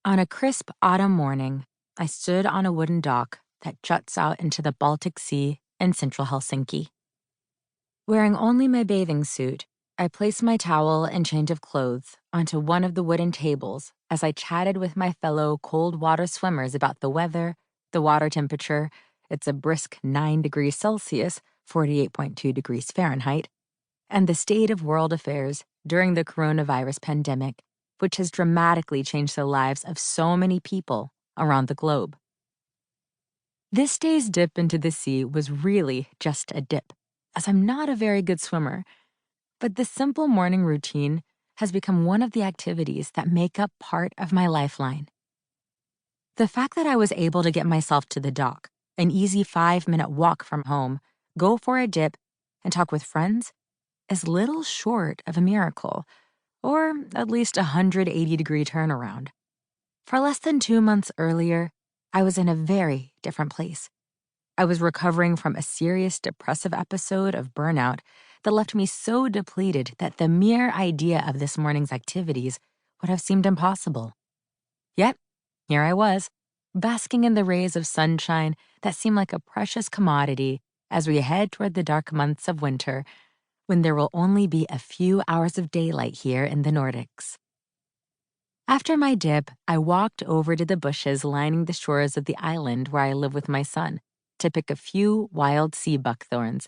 On a crisp autumn morning, I stood on a wooden dock that juts out into the Baltic Sea in central Helsinki. Wearing only my bathing suit, I placed my towel and change of clothes onto one of the wooden tables as I chatted with my fellow cold water swimmers about the weather, the water temperature, it's a brisk 9 degrees Celsius, 48.2 degrees Fahrenheit, and the state of world affairs during the coronavirus pandemic, which has dramatically changed the lives of so many people around the globe. This day's dip into the sea was really just a dip, as I'm not a very good swimmer. But this simple morning routine has become one of the activities that make up part of my lifeline. The fact that I was able to get myself to the dock, an easy 5-minute walk from home, go for a dip, and talk with friends is little short of a miracle, or at least a 180-degree turnaround. For less than 2 months earlier, I was in a very different place. I was recovering from a serious depressive episode of burnout that left me so depleted that the mere idea of this morning's activities would have seemed impossible. Yet, here I was, basking in the rays of sunshine that seemed like a precious commodity as we head toward the dark months of winter, when there will only be a few hours of daylight here in the Nordics. After my dip, I walked over to the bushes lining the shores of the island where I live with my son to pick a few wild sea buckthorns.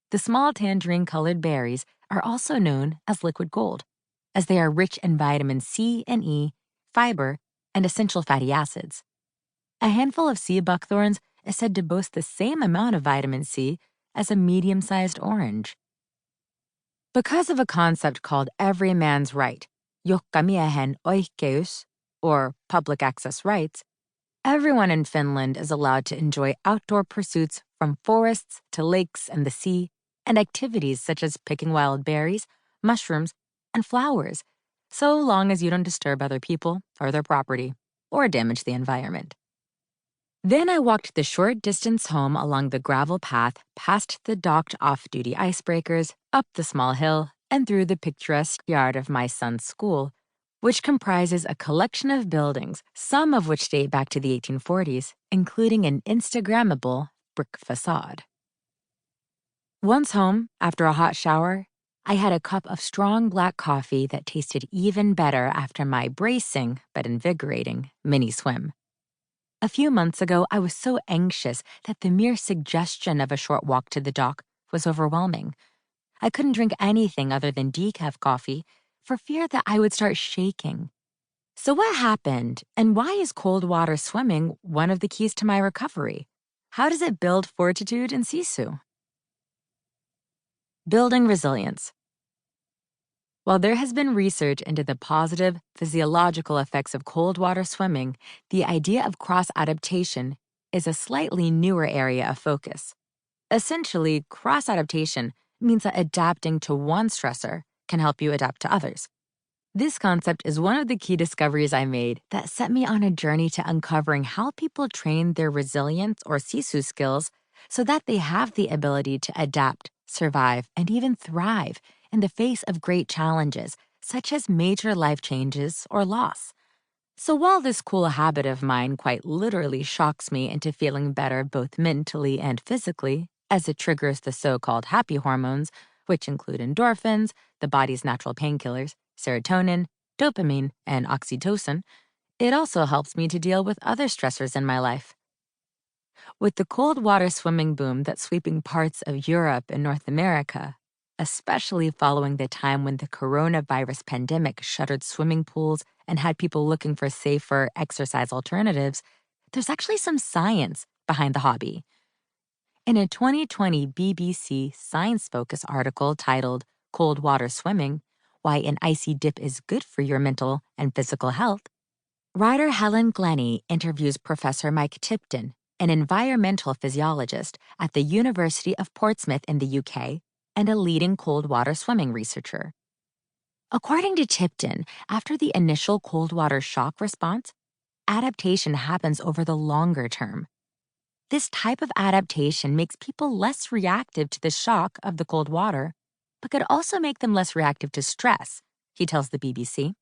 The small tangerine-colored berries are also known as liquid gold, as they are rich in vitamin C and E, fiber, and essential fatty acids. A handful of sea buckthorns is said to boast the same amount of vitamin C as a medium-sized orange. Because of a concept called every man's right, jokamiehen oikeus, or public access rights, everyone in Finland is allowed to enjoy outdoor pursuits from forests to lakes and the sea, and activities such as picking wild berries, mushrooms, and flowers, so long as you don't disturb other people or their property, or damage the environment. Then I walked the short distance home along the gravel path past the docked off-duty icebreakers, up the small hill, and through the picturesque yard of my son's school, which comprises a collection of buildings, some of which date back to the 1840s, including an Instagrammable brick facade. Once home, after a hot shower, I had a cup of strong black coffee that tasted even better after my bracing, but invigorating, mini swim. A few months ago, I was so anxious that the mere suggestion of a short walk to the dock was overwhelming. I couldn't drink anything other than decaf coffee for fear that I would start shaking. So what happened, and why is cold water swimming one of the keys to my recovery? How does it build fortitude in Sisu? Building resilience. While there has been research into the positive physiological effects of cold water swimming, the idea of cross-adaptation is a slightly newer area of focus. Essentially, cross-adaptation means that adapting to one stressor can help you adapt to others. This concept is one of the key discoveries I made that set me on a journey to uncovering how people train their resilience or Sisu skills so that they have the ability to adapt, survive, and even thrive in the face of great challenges, such as major life changes or loss. So while this cool habit of mine quite literally shocks me into feeling better both mentally and physically, as it triggers the so-called happy hormones, which include endorphins, the body's natural painkillers, serotonin, dopamine, and oxytocin, it also helps me to deal with other stressors in my life. With the cold water swimming boom that's sweeping parts of Europe and North America, especially following the time when the coronavirus pandemic shuttered swimming pools and had people looking for safer exercise alternatives, there's actually some science behind the hobby. In a 2020 BBC Science Focus article titled Cold Water Swimming, Why an Icy Dip is Good for Your Mental and Physical Health, writer Helen Glennie interviews Professor Mike Tipton, an environmental physiologist at the University of Portsmouth in the UK and a leading cold water swimming researcher. According to Tipton, after the initial cold water shock response, adaptation happens over the longer term. This type of adaptation makes people less reactive to the shock of the cold water, but could also make them less reactive to stress, he tells the BBC.